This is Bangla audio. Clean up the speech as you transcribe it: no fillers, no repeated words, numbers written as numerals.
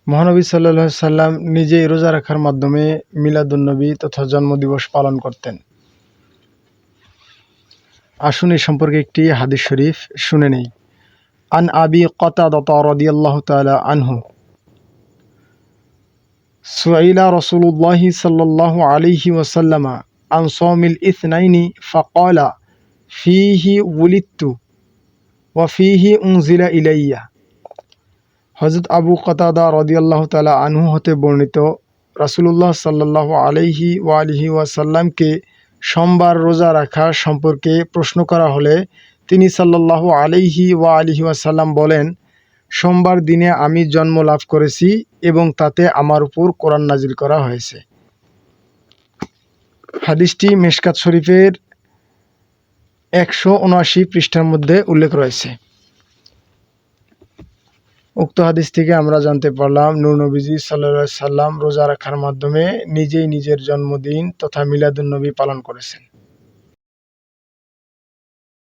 মহানবী সাল্লাল্লাহু আলাইহি সাল্লাম নিজেই রোজা রাখার মাধ্যমে মিলাদুন্নবী তথা জন্মদিবস পালন করতেন। আসুন এই সম্পর্কে একটি হাদিস শরীফ শুনে নেই। আন আবি কতাদা রাদিয়াল্লাহু তাআলা আনহু সুইলা রাসূলুল্লাহ সাল্লাল্লাহু আলাইহি ওয়াসাল্লাম আন সাওমিল ইথনাইনি ফাকালা ফীহি উলিদতু ওয়া ফীহি উনজিলা ইলাইয়া। হযরত আবু কতাদা রাদিয়াল্লাহু তাআলা আনহু হতে বর্ণিত, রাসূলুল্লাহ সাল্লাল্লাহু আলাইহি ওয়া আলিহি ওয়াসাল্লামকে সোমবার রোজা রাখা সম্পর্কে প্রশ্ন করা হলে তিনি সাল্লাল্লাহু আলাইহি ওয়া আলিহি ওয়াসাল্লাম বলেন, সোমবার দিনে আমি জন্ম লাভ করেছি এবং তাতে আমার উপর কোরআন নাজিল করা হয়েছে। হাদিসটি মিশকাত শরীফের 179 পৃষ্ঠার মধ্যে উল্লেখ রয়েছে। উক্ত হাদিস থেকে আমরা জানতে পারলাম নূর নবীজি সাল্লাল্লাহু আলাইহি সাল্লাম রোজা রাখার মাধ্যমে নিজেই নিজের জন্মদিন তথা মিলাদুন্নবী পালন করেছেন।